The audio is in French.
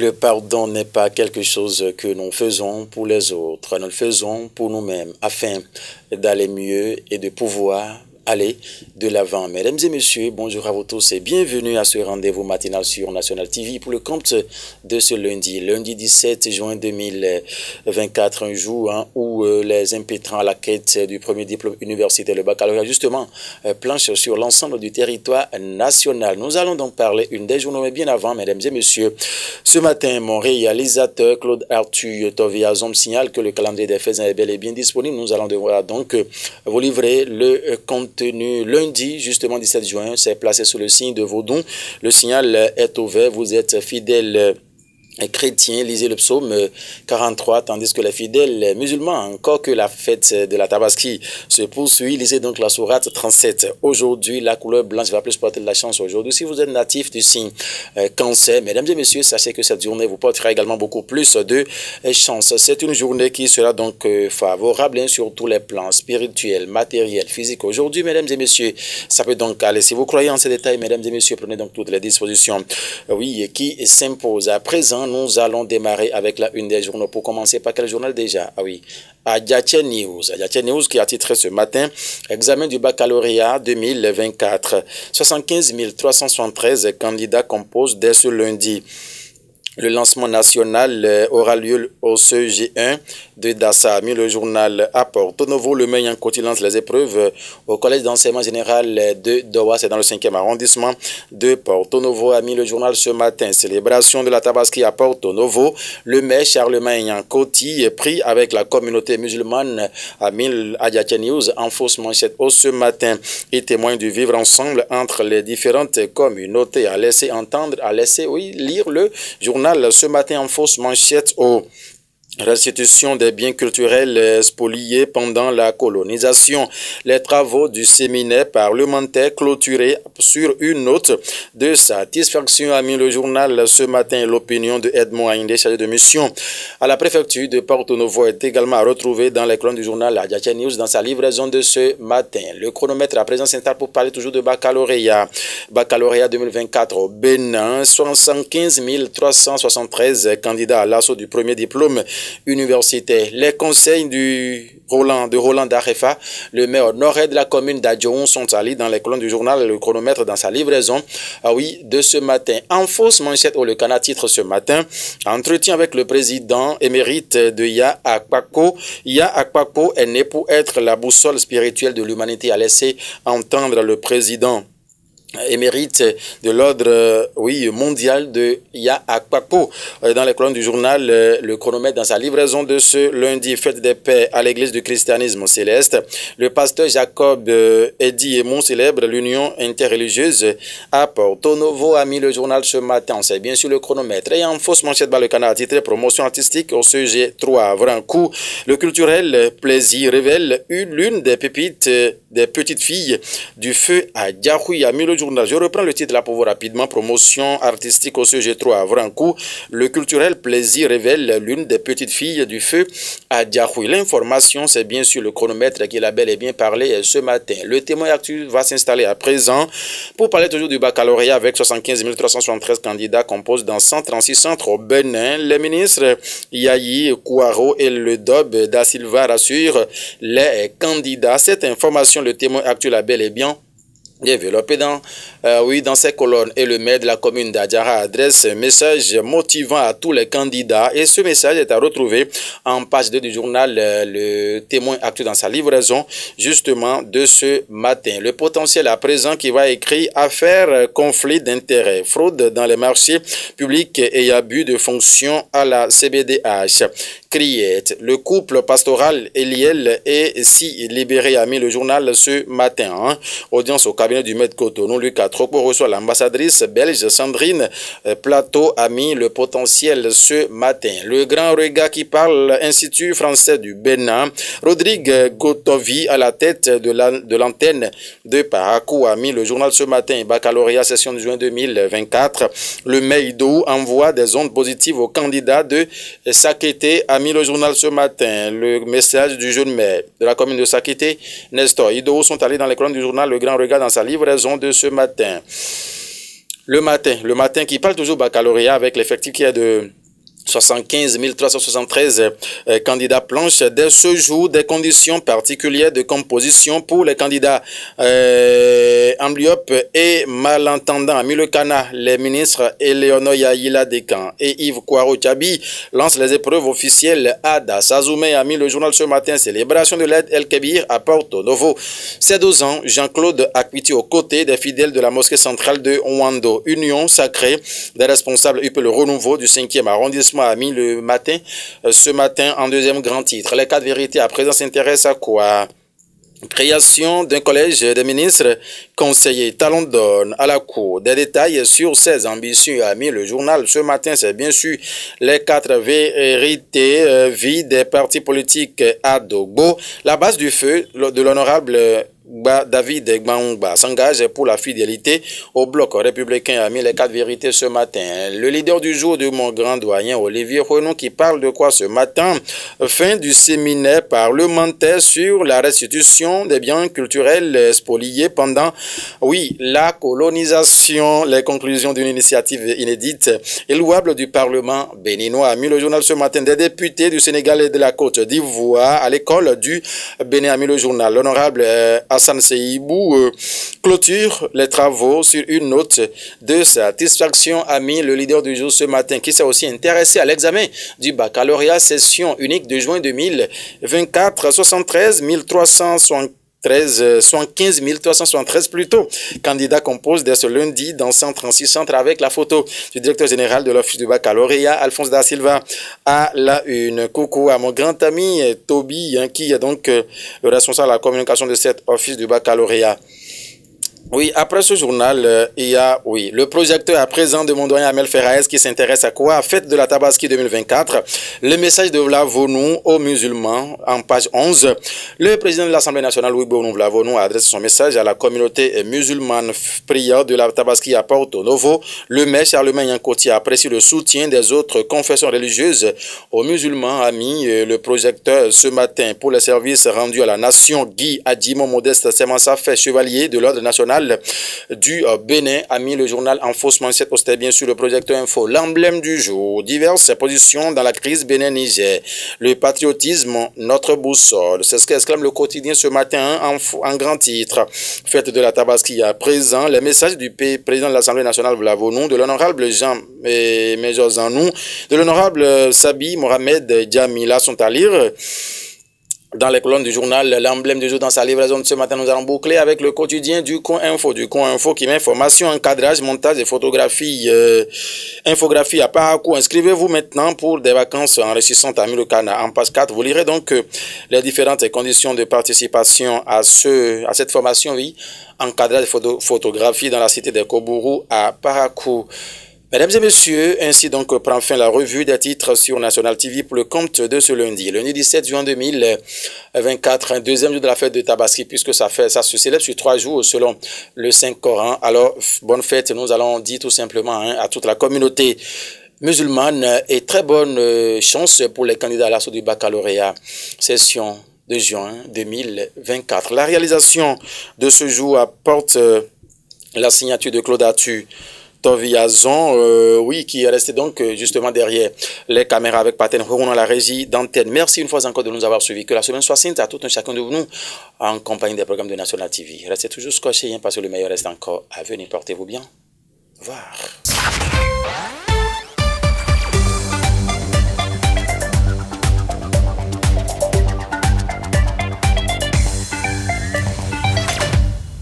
Le pardon n'est pas quelque chose que nous faisons pour les autres, nous le faisons pour nous-mêmes, afin d'aller mieux et de pouvoir aller de l'avant. Mesdames et messieurs, bonjour à vous tous et bienvenue à ce rendez-vous matinal sur National TV pour le compte de ce lundi 17 juin 2024, un jour où les impétrants à la quête du premier diplôme universitaire, le baccalauréat, justement, planchent sur l'ensemble du territoire national. Nous allons donc parler une des journées, mais bien avant, mesdames et messieurs. Ce matin, mon réalisateur Claude Arthur Toviazon me signale que le calendrier des fêtes est bel et bien disponible. Nous allons devoir donc vous livrer le contenu lundi, justement 17 juin. C'est placé sous le signe de Vaudon. Le signal est ouvert. Vous êtes fidèles chrétiens, lisez le psaume 43, tandis que les fidèles musulmans, encore que la fête de la Tabaski se poursuit, lisez donc la sourate 37. Aujourd'hui, la couleur blanche va plus porter de la chance aujourd'hui. Si vous êtes natif du signe Cancer, mesdames et messieurs, sachez que cette journée vous portera également beaucoup plus de chance. C'est une journée qui sera donc favorable sur tous les plans spirituels, matériels, physiques. Aujourd'hui, mesdames et messieurs, ça peut donc aller. Si vous croyez en ces détails, mesdames et messieurs, prenez donc toutes les dispositions, oui, qui s'imposent. À présent, nous allons démarrer avec la une des journaux. Pour commencer, par quel journal déjà? Ah oui, Adjatia News. Adjatia News qui a titré ce matin examen du baccalauréat 2024. 75 373 candidats composent dès ce lundi. Le lancement national aura lieu au CG1 de Dassa. Le journal apporte au nouveau le meilleur côté lance les épreuves au collège d'enseignement général de Dowa, c'est dans le 5e arrondissement de Porto Novo. A mis le journal ce matin. Célébration de la Tabaski à Porto Novo. Le maire Charlemagne Coty est pris avec la communauté musulmane. A mis Adjatia News en fausse manchette au ce matin. Et témoigne du vivre ensemble entre les différentes communautés. A laissé entendre, a laissé, oui, lire le journal ce matin en fausse manchette au restitution des biens culturels spoliés pendant la colonisation. Les travaux du séminaire parlementaire clôturés sur une note de satisfaction, a mis le journal ce matin. L'opinion de Edmond Aïndé, chargé de mission à la préfecture de Porto Novo, est également retrouvée dans les colonnes du journal Adjatia News dans sa livraison de ce matin. Le chronomètre à présent s'installe pour parler toujours de baccalauréat. Baccalauréat 2024 au Bénin, 75 373 candidats à l'assaut du premier diplôme universitaire. Les conseils de Roland Darefa, le maire nord-est de la commune d'Adjoun, sont allés dans les colonnes du journal Le Chronomètre dans sa livraison, de ce matin. En fausse manchette, le Cana titre ce matin, entretien avec le président émérite de Ya Akpako. Ya Akpako est né pour être la boussole spirituelle de l'humanité, a laissé entendre le président émérite de l'ordre mondial de Ya Akpako. Dans les colonnes du journal Le Chronomètre dans sa livraison de ce lundi, fête des pères à l'église du christianisme céleste, le pasteur Jacob Eddy Emon célèbre l'union interreligieuse à Porto Novo, a mis le journal ce matin. C'est bien sûr le chronomètre. Et en fausse manchette, le canard titré promotion artistique au CG3 Vrancourt. Le culturel plaisir révèle l'une des pépites des petites filles du feu à Diahoui, a mis le journal. Je reprends le titre là pour vous rapidement. Promotion artistique au CG3 à Vrancourt. Le culturel plaisir révèle l'une des petites filles du feu à Diahoui. L'information, c'est bien sûr le chronomètre qui l'a bel et bien parlé ce matin. Le témoin actuel va s'installer à présent pour parler toujours du baccalauréat avec 75 373 candidats composés dans 136 centres au Bénin. Les ministres Yayi Kouaro et le Dob da Silva rassurent les candidats. Cette information, le témoin actuel a bel et bien développé dans ces colonnes, et le maire de la commune d'Adjara adresse un message motivant à tous les candidats, et ce message est à retrouver en page 2 du journal Le Témoin actuel dans sa livraison justement de ce matin. Le potentiel à présent qui va écrire affaire conflit d'intérêts, fraude dans les marchés publics et abus de fonction à la CBDH. Criette, le couple pastoral Eliel est si libéré, a mis le journal ce matin. Audience au cabinet du maître Cotonou, Lucas Tropo reçoit l'ambassadrice belge Sandrine Plateau, a mis le potentiel ce matin. Le grand regard qui parle, Institut français du Bénin, Rodrigue Gotovi à la tête de l'antenne de Parakou, a mis le journal ce matin. Baccalauréat session de juin 2024, le Meidou envoie des ondes positives aux candidats de Sakété, a mis le journal ce matin. Le message du jeune maire de la commune de Sakété, Nestor Ido, sont allés dans les colonnes du journal Le Grand Regard dans sa livraison de ce matin. le matin qui parle toujours baccalauréat avec l'effectif qui est de 75 373 candidats planches. Dès ce jour, des conditions particulières de composition pour les candidats amblyopes et malentendants. Ami Le Cana, les ministres Eleonore Yaïla Dekan et Yves Kouaro Tchabi lancent les épreuves officielles à Dassazoumé. Ami Le Journal ce matin, célébration de l'aide El Kébir à Porto Novo. Ces 12 ans, Jean-Claude Akwiti aux côtés des fidèles de la mosquée centrale de Ouando. Union sacrée des responsables UP Le Renouveau du 5e arrondissement a mis le matin, ce matin en deuxième grand titre. Les 4 vérités à présent s'intéressent à quoi? Création d'un collège des ministres conseillers, talon d'or à la cour. Des détails sur ces ambitions a mis le journal ce matin, c'est bien sûr les 4 vérités, vie des partis politiques à Dogbo. La base du feu de l'honorable David Gbaoungba s'engage pour la fidélité au bloc républicain a mis les 4 vérités ce matin. Le leader du jour de mon grand doyen Olivier Renaud qui parle de quoi ce matin? Fin du séminaire parlementaire sur la restitution des biens culturels spoliés pendant, la colonisation. Les conclusions d'une initiative inédite et louable du Parlement béninois a mis le journal ce matin. Des députés du Sénégal et de la Côte d'Ivoire à l'école du Bénin a mis le journal. L'honorable Hassan Seibou clôture les travaux sur une note de satisfaction a mis le leader du jour ce matin qui s'est aussi intéressé à l'examen du baccalauréat session unique de juin 2024, 73 75 373 plutôt. Candidats composent dès ce lundi dans 136 centres avec la photo du directeur général de l'office du baccalauréat, Alphonse Da Silva, à la une. Coucou à mon grand ami Toby, qui est donc le responsable de la communication de cet office du baccalauréat. Oui, après ce journal, il y a, le projecteur à présent de mon doyen Amel Ferraez qui s'intéresse à quoi? Fête de la Tabaski 2024. Le message de Vlavonou aux musulmans en page 11. Le président de l'Assemblée nationale, Louis Bonou Vlavonou, a adressé son message à la communauté musulmane prière de la Tabaski à Porto Novo. Le maire Charlemagne Yankoti apprécie le soutien des autres confessions religieuses aux musulmans, a mis le projecteur ce matin pour les services rendus à la nation. Guy Adjimo Modeste Semansa fait chevalier de l'ordre national du Bénin a mis le journal en fausse manchette. C'était bien sûr le projecteur info. L'emblème du jour, diverses positions dans la crise Bénin-Niger. Le patriotisme, notre boussole. C'est ce qu'exclame le quotidien ce matin en grand titre. Fête de la Tabaski à présent. Les messages du président de l'Assemblée nationale Vlavonou, de l'honorable Jean Major Zanou, de l'honorable Sabi Mohamed Djamila sont à lire dans les colonnes du journal. L'emblème du jour dans sa livraison de ce matin, nous allons boucler avec le quotidien du Coin Info qui met information, encadrage, montage et photographie, infographie à parcours. Inscrivez-vous maintenant pour des vacances enrichissantes à Mulekana. En page 4, vous lirez donc les différentes conditions de participation à cette formation, encadrage et photographie dans la cité de Kobourou à Parakou. Mesdames et messieurs, ainsi donc prend fin la revue des titres sur National TV pour le compte de ce lundi. Lundi 17 juin 2024, un deuxième jour de la fête de Tabaski, puisque ça se célèbre sur 3 jours selon le Saint-Coran. Alors, bonne fête, nous allons dire tout simplement à toute la communauté musulmane et très bonne chance pour les candidats à l'assaut du baccalauréat, session de juin 2024. La réalisation de ce jour apporte la signature de Claude Atu Toviazon, qui est resté donc justement derrière les caméras avec Paten Houron à la régie d'antenne. Merci une fois encore de nous avoir suivis. Que la semaine soit sainte à tout un chacun de nous en compagnie des programmes de National TV. Restez toujours scotchés parce que le meilleur reste encore à venir. Portez-vous bien. Au revoir.